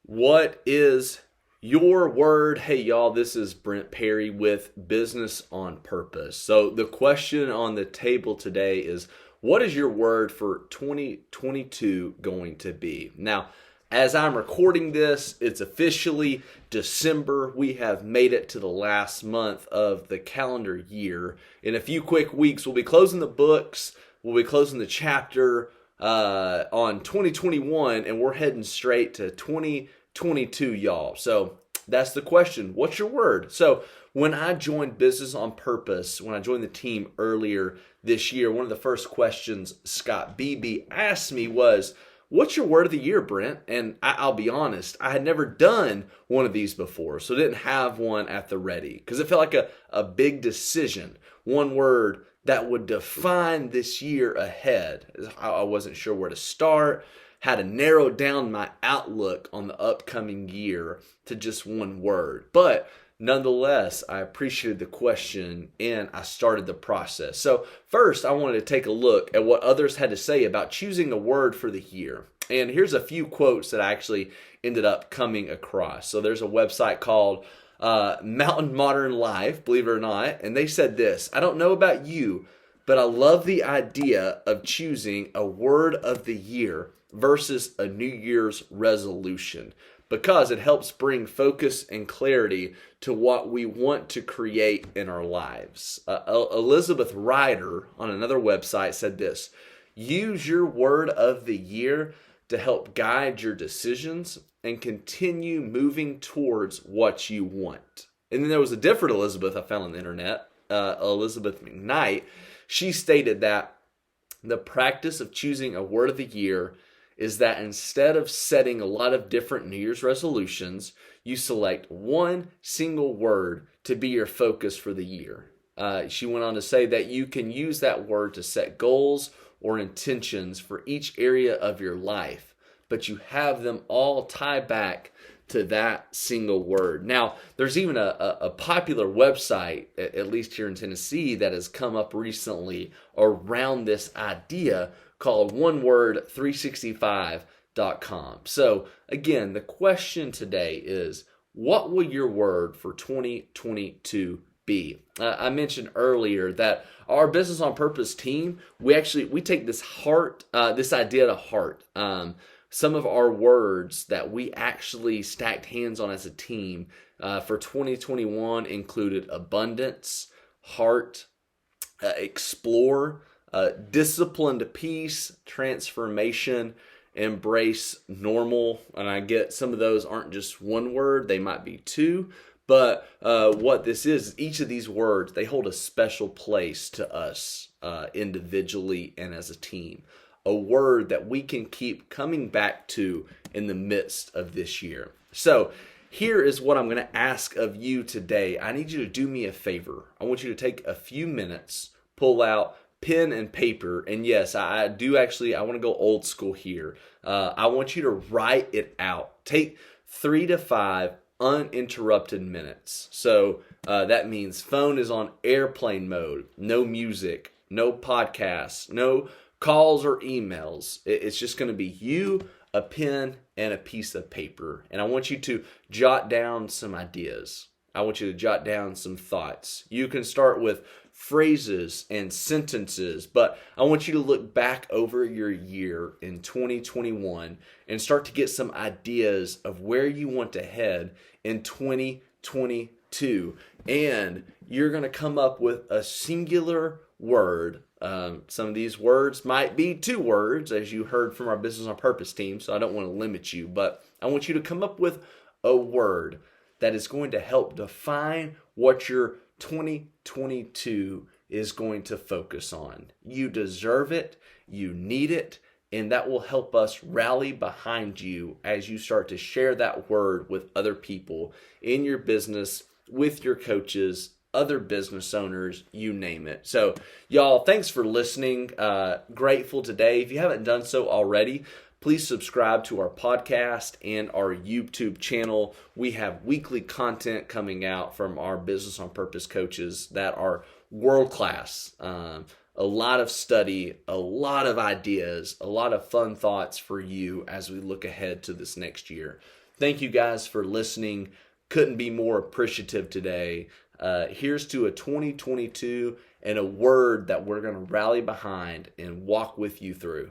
What is your word? Hey, y'all, this is Brent Perry with Business on Purpose. So, the question on the table today is what is your word for 2022 going to be? Now, as I'm recording this, it's officially December. We have made it to the last month of the calendar year. In a few quick weeks, we'll be closing the books, we'll be closing the chapter on 2021, and we're heading straight to 2022, y'all. So that's the question. What's your word? So when I joined Business on Purpose, when I joined the team earlier this year, one of the first questions Scott Beebe asked me was, what's your word of the year, Brent? And I'll be honest, I had never done one of these before, so I didn't have one at the ready because it felt like a big decision. One word that would define this year ahead. I wasn't sure where to start, how to narrow down my outlook on the upcoming year to just one word. But nonetheless, I appreciated the question and I started the process. So first, I wanted to take a look at what others had to say about choosing a word for the year. And here's a few quotes that I actually ended up coming across. So there's a website called Mountain Modern Life, believe it or not, and they said this: I don't know about you, but I love the idea of choosing a word of the year versus a New Year's resolution because it helps bring focus and clarity to what we want to create in our lives. Elizabeth Ryder on another website said this: use your word of the year to help guide your decisions and continue moving towards what you want. And then there was a different Elizabeth I found on the internet, Elizabeth McKnight. She stated that the practice of choosing a word of the year is that instead of setting a lot of different New Year's resolutions, you select one single word to be your focus for the year. She went on to say that you can use that word to set goals or intentions for each area of your life, but you have them all tie back to that single word. Now, there's even a popular website, at least here in Tennessee, that has come up recently around this idea called oneword365.com. So again, the question today is, what will your word for 2022 be? I mentioned earlier that our Business on Purpose team, we take this idea to heart. Some of our words that we actually stacked hands on as a team for 2021 included abundance, heart, explore, disciplined peace, transformation, embrace normal. And I get some of those aren't just one word, they might be two. But what this is, each of these words, they hold a special place to us individually and as a team. A word that we can keep coming back to in the midst of this year. So here is what I'm going to ask of you today. I need you to do me a favor. I want you to take a few minutes, pull out pen and paper. And yes, I want to go old school here. I want you to write it out. Take 3 to 5 uninterrupted minutes. So that means phone is on airplane mode, no music, no podcasts, no calls or emails. It's just going to be you, a pen, and a piece of paper. And I want you to jot down some ideas. I want you to jot down some thoughts. You can start with phrases and sentences, but I want you to look back over your year in 2021 and start to get some ideas of where you want to head in 2022. And you're going to come up with a singular word. Some of these words might be 2 words, as you heard from our Business on Purpose team, so I don't want to limit you, but I want you to come up with a word that is going to help define what your 2022 is going to focus on. You deserve it, you need it, and that will help us rally behind you as you start to share that word with other people in your business, with your coaches, other business owners, you name it. So, y'all, thanks for listening. Grateful today. If you haven't done so already, please subscribe to our podcast and our YouTube channel. We have weekly content coming out from our Business on Purpose coaches that are world-class. A lot of study, a lot of ideas, a lot of fun thoughts for you as we look ahead to this next year. Thank you guys for listening. Couldn't be more appreciative today. Here's to a 2022 and a word that we're going to rally behind and walk with you through.